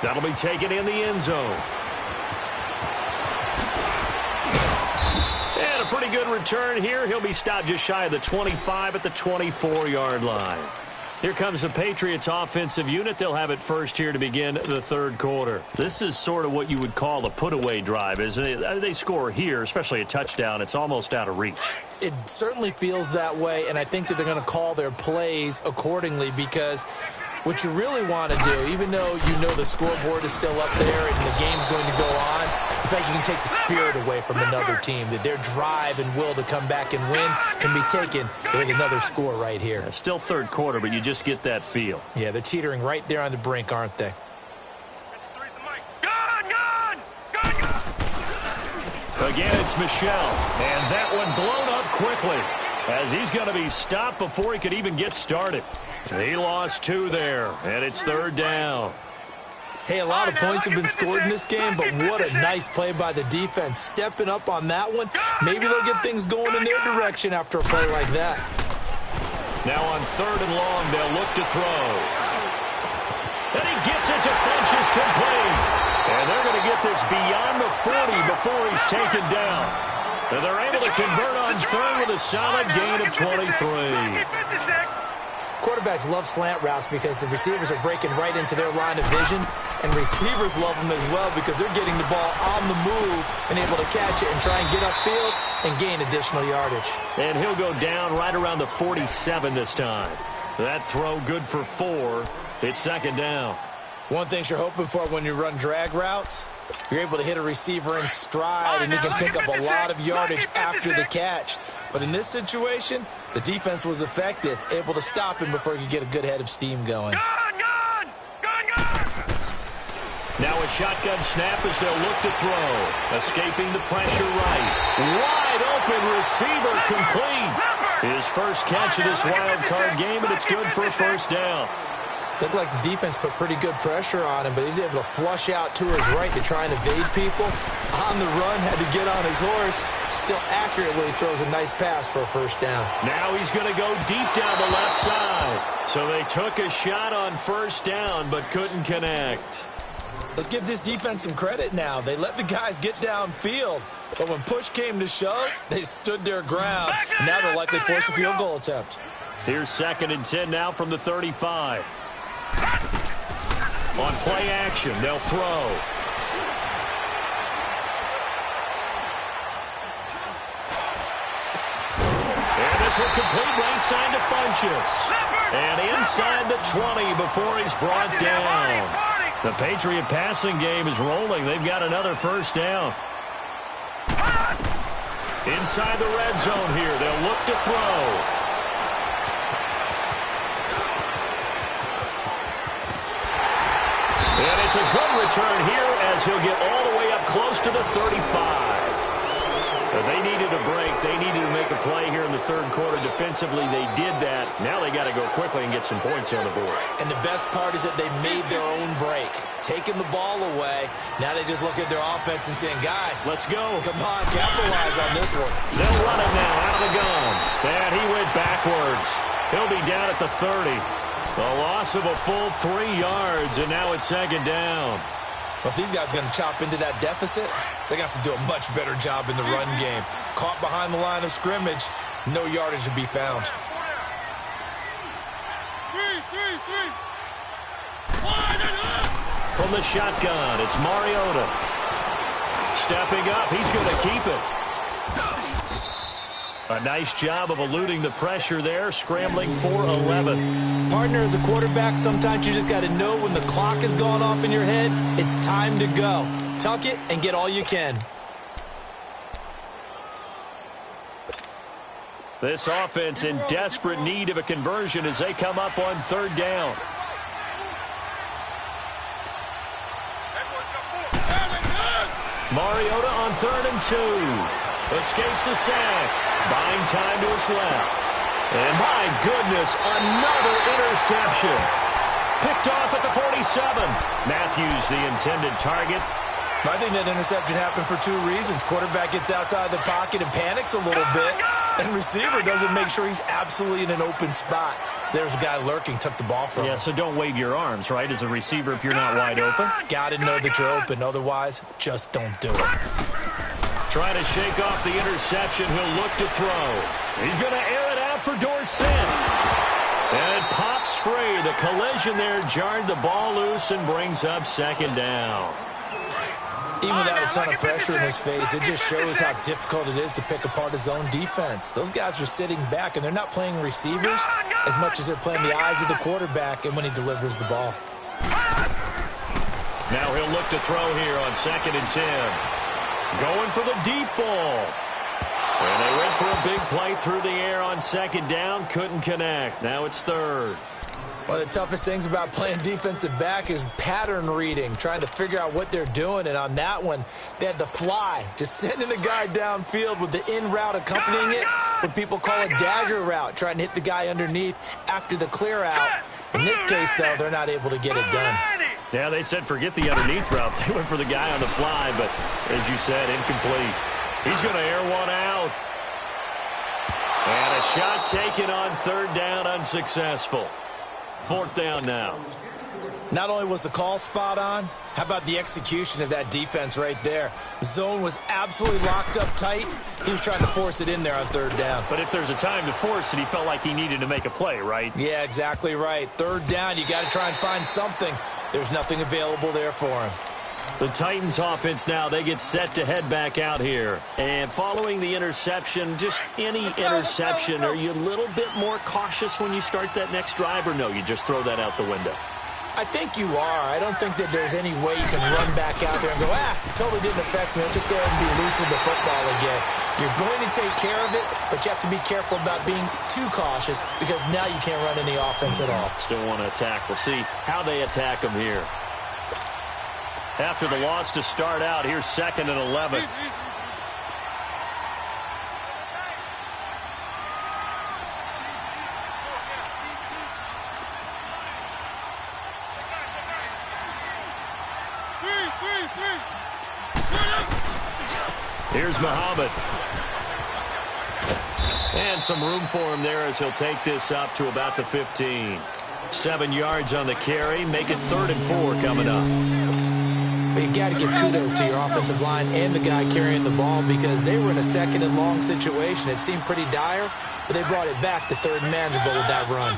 Speaker 1: That'll be taken in the end zone. And a pretty good return here. He'll be stopped just shy of the 25 at the 24-yard line. Here comes the Patriots offensive unit. They'll have it first here to begin the 3rd quarter. This is sort of what you would call a put-away drive, isn't it? They score here, especially a touchdown. It's almost out of reach.
Speaker 2: It certainly feels that way, and I think that they're going to call their plays accordingly because what you really want to do, even though you know the scoreboard is still up there and the game's going to go on, in fact, you can take the spirit away from another team, that their drive and will to come back and win can be taken with another score right here.
Speaker 1: Yeah, still 3rd quarter, but you just get that feel.
Speaker 2: Yeah, they're teetering right there on the brink, aren't they?
Speaker 1: Again, it's Michel, and that one blown up quickly as he's going to be stopped before he could even get started. He lost 2 there, and it's 3rd down.
Speaker 2: Hey, a lot of points have been scored in this game, but what a nice play by the defense. Stepping up on that one, maybe they'll get things going in their direction after a play like that.
Speaker 1: Now on 3rd and long, they'll look to throw. And he gets it to Funchess complete. And they're going to get this beyond the 40 before he's taken down. And they're able to convert on 3rd with a solid gain of 23.
Speaker 2: Quarterbacks love slant routes because the receivers are breaking right into their line of vision, and receivers love them as well because they're getting the ball on the move and able to catch it and try and get upfield and gain additional yardage.
Speaker 1: And he'll go down right around the 47 this time. That throw good for 4. It's 2nd down.
Speaker 2: One thing you're hoping for when you run drag routes, you're able to hit a receiver in stride and he can pick up a lot of yardage after the catch. But in this situation, the defense was effective, able to stop him before he could get a good head of steam going.
Speaker 1: Now a shotgun snap as they'll look to throw. Escaping the pressure right. Wide open receiver complete. His first catch of this wild card game, and it's good for a 1st down.
Speaker 2: Looked like the defense put pretty good pressure on him, but he's able to flush out to his right to try and evade people. On the run, had to get on his horse. Still accurately throws a nice pass for a 1st down.
Speaker 1: Now he's going to go deep down the left side. So they took a shot on 1st down, but couldn't connect.
Speaker 2: Let's give this defense some credit now. They let the guys get downfield, but when push came to shove, they stood their ground. And now they'll likely force a field goal attempt.
Speaker 1: Here's 2nd and 10 now from the 35. On play action, they'll throw. And this will complete right side to Funchess. And inside the 20 before he's brought down. The Patriot passing game is rolling. They've got another 1st down. Inside the red zone here, they'll look to throw. And it's a good return here as he'll get all the way up close to the 35. But they needed a break. They needed to make a play here in the third quarter. Defensively, they did that. Now they got to go quickly and get some points on the board.
Speaker 2: And the best part is that they made their own break. Taking the ball away. Now they just look at their offense and saying, guys,
Speaker 1: let's go.
Speaker 2: Come on, capitalize on this one.
Speaker 1: They'll run it now out of the gun. And he went backwards. He'll be down at the 30. A loss of a full 3 yards, and now it's second down.
Speaker 2: Well, if these guys are going to chop into that deficit, they're going to have to do a much better job in the run game. Caught behind the line of scrimmage, no yardage to be found.
Speaker 1: From the shotgun, it's Mariota. Stepping up, he's going to keep it. A nice job of eluding the pressure there, scrambling for 11.
Speaker 2: Partner, as a quarterback, sometimes you just got to know when the clock has gone off in your head, it's time to go. Tuck it and get all you can.
Speaker 1: This offense in desperate need of a conversion as they come up on third down. Mariota on 3rd and 2. Escapes the sack. Buying time to his left. And my goodness, another interception. Picked off at the 47. Matthews, the intended target.
Speaker 2: I think that interception happened for 2 reasons. Quarterback gets outside the pocket and panics a little bit. And receiver doesn't make sure he's absolutely in an open spot. So there's a guy lurking, took the ball from him.
Speaker 1: Yeah, so don't wave your arms, right, as a receiver if you're not wide open.
Speaker 2: Got to know that you're open. Otherwise, just don't do it.
Speaker 1: Trying to shake off the interception. He'll look to throw. He's going to air it out for Dorsett. And it pops free. The collision there jarred the ball loose and brings up second down.
Speaker 2: Even without a ton of pressure in his face, it just shows how difficult it is to pick apart his own defense. Those guys are sitting back, and they're not playing receivers as much as they're playing the eyes of the quarterback and when he delivers the ball.
Speaker 1: Now he'll look to throw here on 2nd and 10. Going for the deep ball. And they went for a big play through the air on 2nd down. Couldn't connect. Now it's 3rd.
Speaker 2: One of the toughest things about playing defensive back is pattern reading, trying to figure out what they're doing. And on that one, they had the fly, just sending a guy downfield with the in route accompanying it, what people call a dagger route, trying to hit the guy underneath after the clear out. In this case, though, they're not able to get it done.
Speaker 1: Yeah, they said forget the underneath route. They went for the guy on the fly, but as you said, incomplete. He's going to air one out. And a shot taken on 3rd down, unsuccessful. 4th down now.
Speaker 2: Not only was the call spot on, how about the execution of that defense right there? The zone was absolutely locked up tight. He was trying to force it in there on 3rd down.
Speaker 1: But if there's a time to force it, he felt like he needed to make a play, right?
Speaker 2: Yeah, exactly right. 3rd down, you got to try and find something. There's nothing available there for him.
Speaker 1: The Titans offense now, they get set to head back out here. And following the interception, just any interception, are you a little bit more cautious when you start that next drive, or no, you just throw that out the window?
Speaker 2: I think you are. I don't think that there's any way you can run back out there and go, totally didn't affect me. Let's just go ahead and be loose with the football again. You're going to take care of it, but you have to be careful about being too cautious because now you can't run any offense at all.
Speaker 1: Still want to attack. We'll see how they attack them here. After the loss to start out, here's 2nd and 11. Here's Muhammad. And some room for him there as he'll take this up to about the 15. 7 yards on the carry. Make it 3rd and 4 coming up.
Speaker 2: But you got to give kudos to your offensive line and the guy carrying the ball because they were in a 2nd and long situation. It seemed pretty dire, but they brought it back to 3rd and manageable with that run.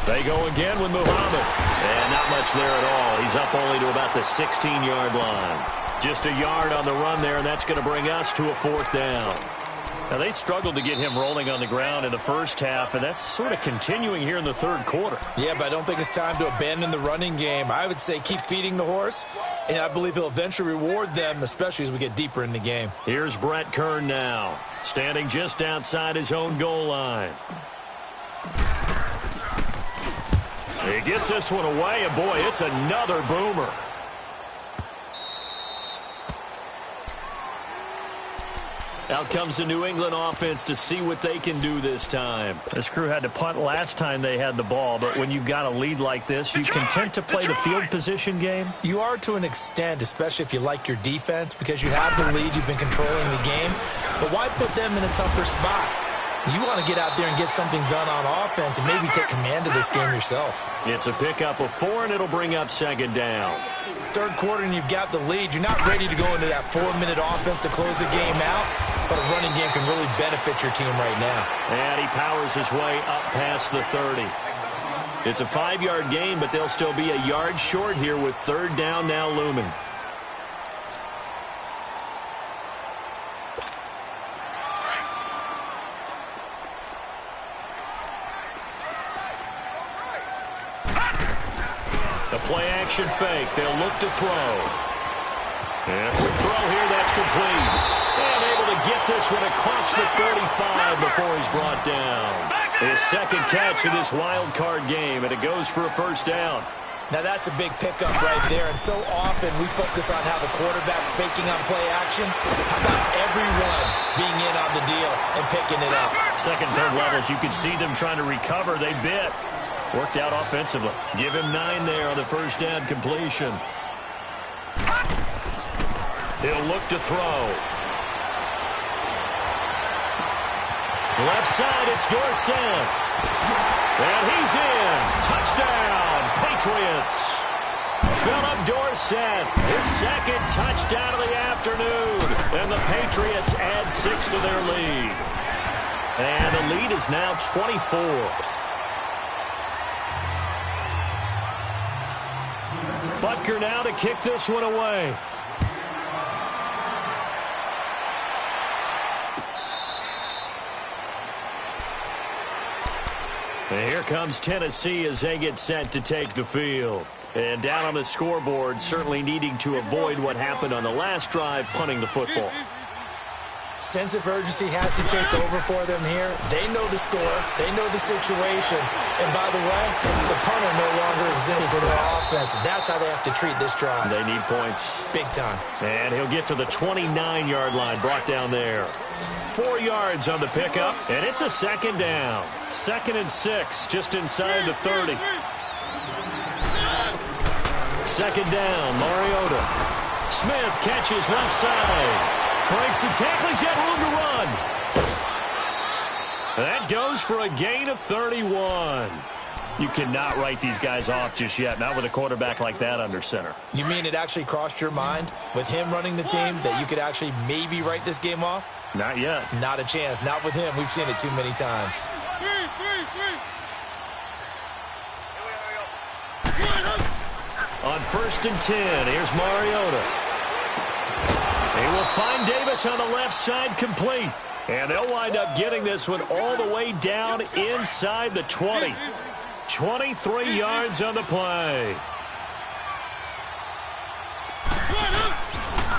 Speaker 1: They go again with Muhammad. And not much there at all. He's up only to about the 16-yard line. Just a yard on the run there, and that's going to bring us to a 4th down. Now, they struggled to get him rolling on the ground in the first half, and that's sort of continuing here in the 3rd quarter.
Speaker 2: Yeah, but I don't think it's time to abandon the running game. I would say keep feeding the horse, and I believe he'll eventually reward them, especially as we get deeper in the game.
Speaker 1: Here's Brett Kern now, standing just outside his own goal line. He gets this one away, and boy, it's another boomer. Out comes the New England offense to see what they can do this time. This crew had to punt last time they had the ball, but when you've got a lead like this, you content to play the field position game?
Speaker 2: You are to an extent, especially if you like your defense, because you have the lead, you've been controlling the game. But why put them in a tougher spot? You want to get out there and get something done on offense and maybe take command of this game yourself.
Speaker 1: It's a pickup of 4, and it'll bring up second down.
Speaker 2: Third quarter, and you've got the lead. You're not ready to go into that 4-minute offense to close the game out, but a running game can really benefit your team right now.
Speaker 1: And he powers his way up past the 30. It's a 5-yard gain, but they'll still be a yard short here with third down now looming. Play-action fake. They'll look to throw. And quick throw here. That's complete. And able to get this one across the 35 before he's brought down. His second catch in this wild card game, and it goes for a first down.
Speaker 2: Now that's a big pickup right there, and so often we focus on how the quarterback's faking on play action. How about everyone being in on the deal and picking it up?
Speaker 1: Second, third levels, you could see them trying to recover. They bit. Worked out offensively. Give him 9 there on the first down completion. He'll look to throw. Left side, it's Dorsett. And he's in. Touchdown, Patriots. Philip Dorsett, his second touchdown of the afternoon. And the Patriots add 6 to their lead. And the lead is now 24. Butker now to kick this one away. And here comes Tennessee as they get set to take the field. And down on the scoreboard, certainly needing to avoid what happened on the last drive, punting the football.
Speaker 2: Sense of urgency has to take over for them here. They know the score. They know the situation. And by the way, the punter no longer exists for their offense. That's how they have to treat this drive.
Speaker 1: They need points.
Speaker 2: Big time.
Speaker 1: And he'll get to the 29-yard line, brought down there. 4 yards on the pickup, and it's a second down. 2nd and 6, just inside the 30. Second down, Mariota. Smith catches left side. Breaks the tackle. He's got room to run. That goes for a gain of 31. You cannot write these guys off just yet, not with a quarterback like that under center.
Speaker 2: You mean it actually crossed your mind with him running the team that you could actually maybe write this game off?
Speaker 1: Not yet.
Speaker 2: Not a chance. Not with him. We've seen it too many times.
Speaker 1: On 1st and 10, here's Mariota. He will find Davis on the left side, complete. And they'll wind up getting this one all the way down inside the 20. 23 yards on the play.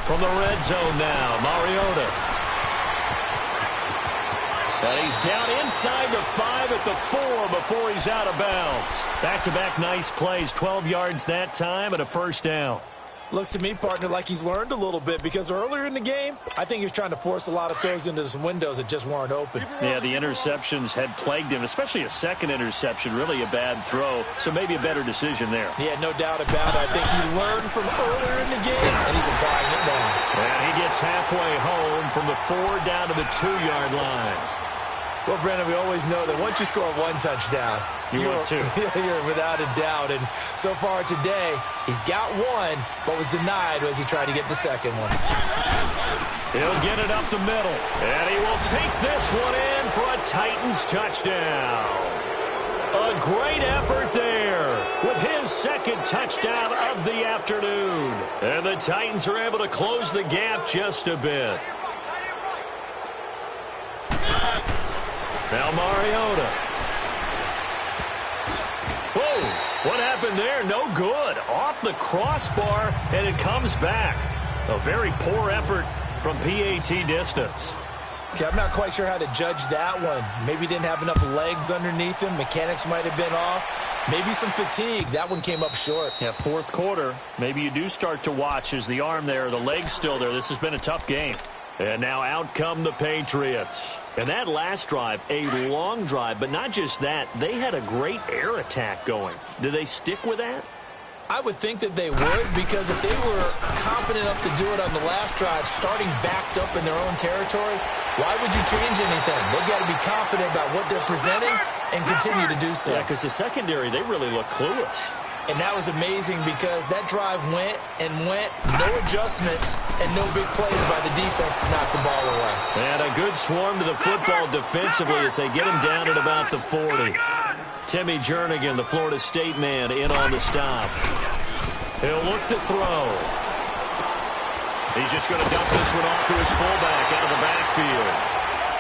Speaker 1: From the red zone now, Mariota. And he's down inside the 5 at the 4 before he's out of bounds. Back-to-back nice plays, 12 yards that time and a first down.
Speaker 2: Looks to me, partner, like he's learned a little bit because earlier in the game, I think he was trying to force a lot of throws into some windows that just weren't open.
Speaker 1: Yeah, the interceptions had plagued him, especially a second interception, really a bad throw, so maybe a better decision there.
Speaker 2: Yeah, no doubt about it. I think he learned from earlier in the game, and he's applying it now.
Speaker 1: And he gets halfway home from the 4 down to the 2-yard line.
Speaker 2: Well, Brandon, we always know that once you score 1 touchdown,
Speaker 1: you're
Speaker 2: without a doubt. And so far today, he's got 1, but was denied as he tried to get the second one.
Speaker 1: He'll get it up the middle, and he will take this one in for a Titans touchdown. A great effort there with his second touchdown of the afternoon. And the Titans are able to close the gap just a bit. Now Mariota. Whoa, what happened there? No good. Off the crossbar, and it comes back. A very poor effort from PAT distance.
Speaker 2: Okay, I'm not quite sure how to judge that one. Maybe didn't have enough legs underneath him. Mechanics might have been off. Maybe some fatigue. That one came up short.
Speaker 1: Yeah, 4th quarter. Maybe you do start to watch as the arm there, the leg's still there. This has been a tough game. And now out come the Patriots. And that last drive, a long drive, but not just that. They had a great air attack going. Do they stick with that?
Speaker 2: I would think that they would, because if they were confident enough to do it on the last drive, starting backed up in their own territory, why would you change anything? They've got to be confident about what they're presenting and continue to do so.
Speaker 1: Yeah, because the secondary, they really look clueless.
Speaker 2: And that was amazing because that drive went and went, no adjustments, and no big plays by the defense to knock the ball away.
Speaker 1: And a good swarm to the football defensively as they get him down at about the 40. Timmy Jernigan, the Florida State man, in on the stop. He'll look to throw. He's just going to dump this one off to his fullback out of the backfield.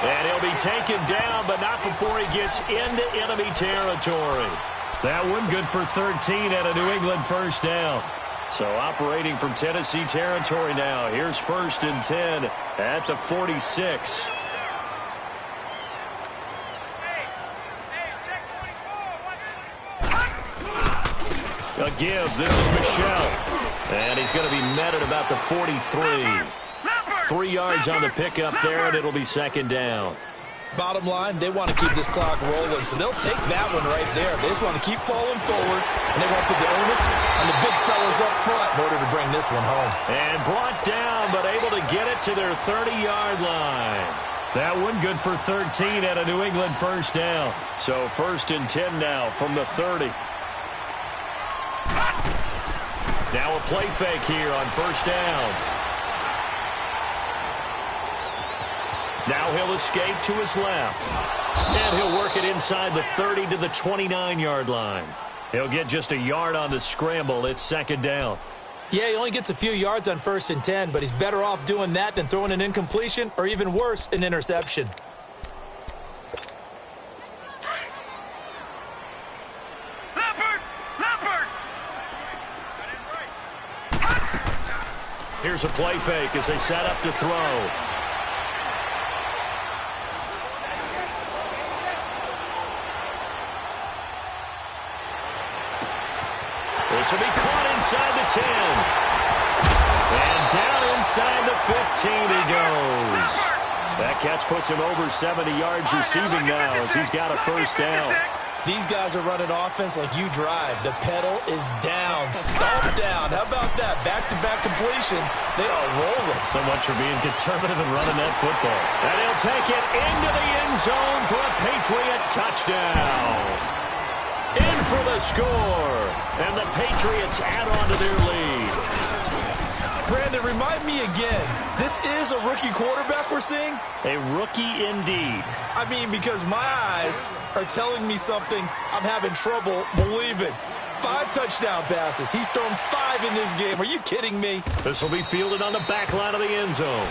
Speaker 1: And he'll be taken down, but not before he gets into enemy territory. That one good for 13 at a New England first down. So operating from Tennessee territory now. Here's 1st and 10 at the 46. A give. This is Michelle. And he's going to be met at about the 43. 3 yards on the pickup there, and it'll be 2nd down.
Speaker 2: Bottom line, they want to keep this clock rolling, so they'll take that one right there. They just want to keep falling forward, and they want to put the onus on the big fellas up front in order to bring this one home.
Speaker 1: And brought down, but able to get it to their 30-yard line. That one good for 13 at a New England first down. So 1st and 10 now from the 30. Now a play fake here on 1st down. Now he'll escape to his left. And he'll work it inside the 30 to the 29-yard line. He'll get just a yard on the scramble. It's 2nd down.
Speaker 2: Yeah, he only gets a few yards on 1st and 10, but he's better off doing that than throwing an incompletion or even worse, an interception.
Speaker 1: Here's a play fake as they set up to throw. This will be caught inside the 10. And down inside the 15 he goes. That catch puts him over 70 yards receiving now as he's got a first down.
Speaker 2: These guys are running offense like you drive. The pedal is down, stomp down. How about that? Back-to-back completions. They are rolling.
Speaker 1: So much for being conservative and running that football. And he'll take it into the end zone for a Patriot touchdown. In for the score. And the Patriots add on to their lead.
Speaker 2: Brandon, remind me again, this is a rookie quarterback we're seeing?
Speaker 1: A rookie indeed.
Speaker 2: I mean, because my eyes are telling me something I'm having trouble believing. 5 touchdown passes. He's thrown 5 in this game. Are you kidding me?
Speaker 1: This will be fielded on the back line of the end zone.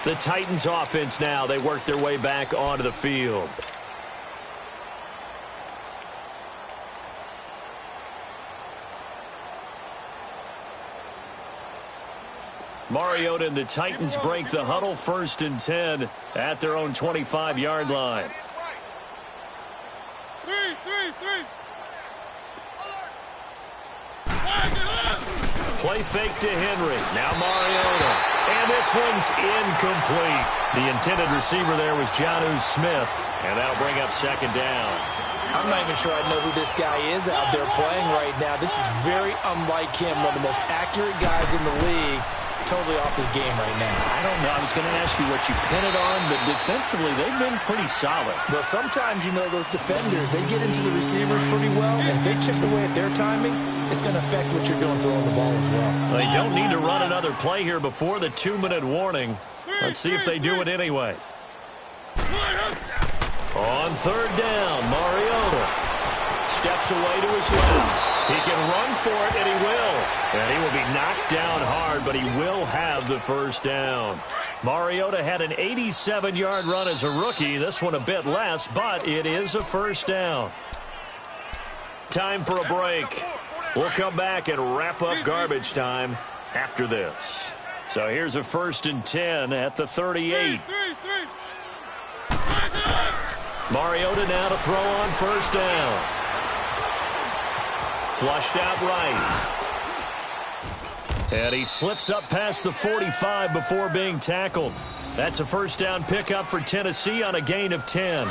Speaker 1: The Titans offense now. They work their way back onto the field. Mariota and the Titans break the huddle. 1st and 10 at their own 25-yard line. Play fake to Henry. Now Mariota. And this one's incomplete. The intended receiver there was Jonnu Smith. And that'll bring up 2nd down.
Speaker 2: I'm not even sure I know who this guy is out there playing right now. This is very unlike him. One of the most accurate guys in the league. Totally off his game right now.
Speaker 1: I don't know. I was going to ask you what you pin it on, but defensively, they've been pretty solid.
Speaker 2: Well, sometimes, you know, those defenders, they get into the receivers pretty well, and if they chip away at their timing, it's going to affect what you're doing throwing the ball as well.
Speaker 1: They don't need to run another play here before the 2-minute warning. Let's see if they do it anyway. On 3rd down, Mariota steps away to his left. He can run for it, and he will. And he will be knocked down hard, but he will have the first down. Mariota had an 87-yard run as a rookie. This one a bit less, but it is a first down. Time for a break. We'll come back and wrap up garbage time after this. So here's a 1st and 10 at the 38. Mariota now to throw on 1st down. Flushed out right. And he slips up past the 45 before being tackled. That's a first down pickup for Tennessee on a gain of 10.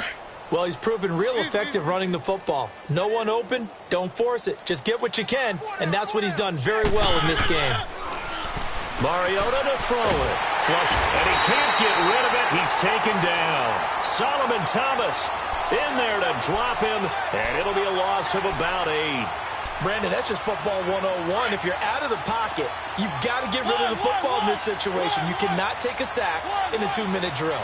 Speaker 2: Well, he's proven real effective running the football. No one open, don't force it. Just get what you can, and that's what he's done very well in this game.
Speaker 1: Mariota to throw it. Flush, and he can't get rid of it. He's taken down. Solomon Thomas in there to drop him, and it'll be a loss of about 8.
Speaker 2: Brandon, that's just football 101. If you're out of the pocket, you've got to get rid of the football in this situation. You cannot take a sack in a 2-minute drill.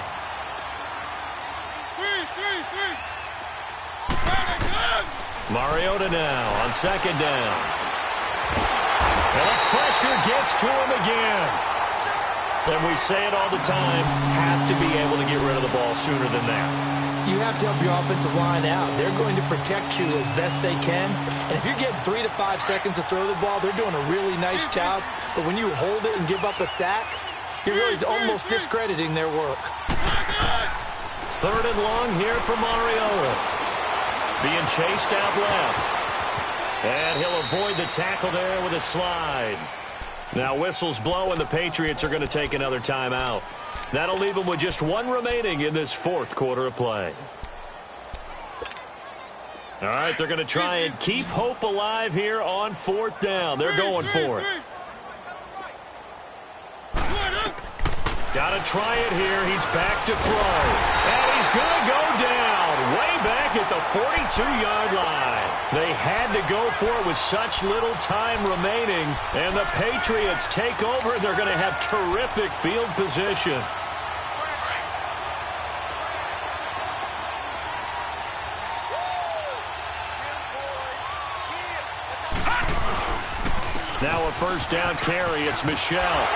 Speaker 1: Mariota now on second down. And the pressure gets to him again. And we say it all the time, have to be able to get rid of the ball sooner than that.
Speaker 2: You have to help your offensive line out. They're going to protect you as best they can. And if you're getting 3 to 5 seconds to throw the ball, they're doing a really nice job. But when you hold it and give up a sack, you're really almost discrediting their work.
Speaker 1: Third and long here for Mariota. Being chased out left. And he'll avoid the tackle there with a slide. Now whistles blow and the Patriots are going to take another timeout. That'll leave them with just 1 remaining in this 4th quarter of play. All right, they're going to try and keep hope alive here on 4th down. They're going for it. Got to try it here. He's back to throw. And he's going to go down way back at the 42-yard line. They had to go for it with such little time remaining. And the Patriots take over. They're going to have terrific field position. Now a first down carry. It's Michelle.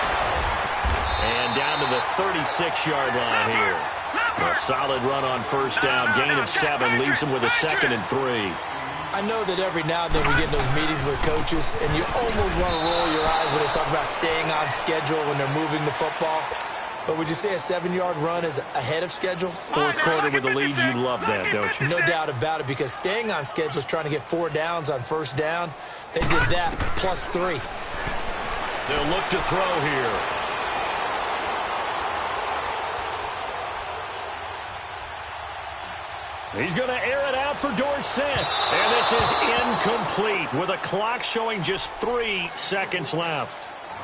Speaker 1: And down to the 36-yard line here. A solid run on first down. Gain of 7 leaves him with a 2nd and 3.
Speaker 2: I know that every now and then we get in those meetings with coaches, and you almost want to roll your eyes when they talk about staying on schedule when they're moving the football. But would you say a 7-yard run is ahead of schedule?
Speaker 1: 4th quarter with the lead, you love that, don't you?
Speaker 2: No doubt about it, because staying on schedule is trying to get 4 downs on first down. They did that plus 3.
Speaker 1: They'll look to throw here. He's going to air it out for Dorsett. And this is incomplete with a clock showing just 3 seconds left.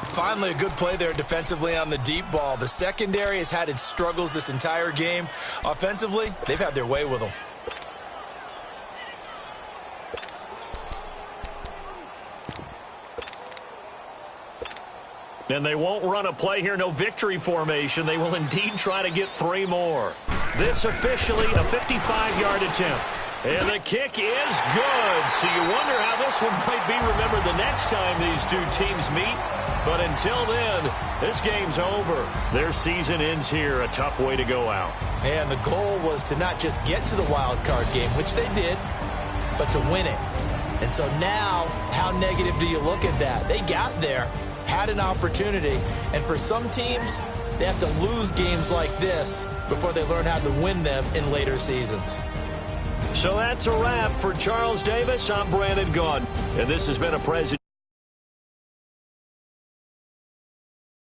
Speaker 2: Finally, a good play there defensively on the deep ball. The secondary has had its struggles this entire game. Offensively, they've had their way with them.
Speaker 1: And they won't run a play here, no victory formation. They will indeed try to get 3 more. This officially a 55-yard attempt. And the kick is good. So you wonder how this one might be remembered the next time these two teams meet. But until then, this game's over. Their season ends here. A tough way to go out.
Speaker 2: And the goal was to not just get to the wild card game, which they did, but to win it. And so now, how negative do you look at that? They got there, had an opportunity, and for some teams, they have to lose games like this before they learn how to win them in later seasons.
Speaker 1: So that's a wrap for Charles Davis. I'm Brandon Gaudin, and this has been a President.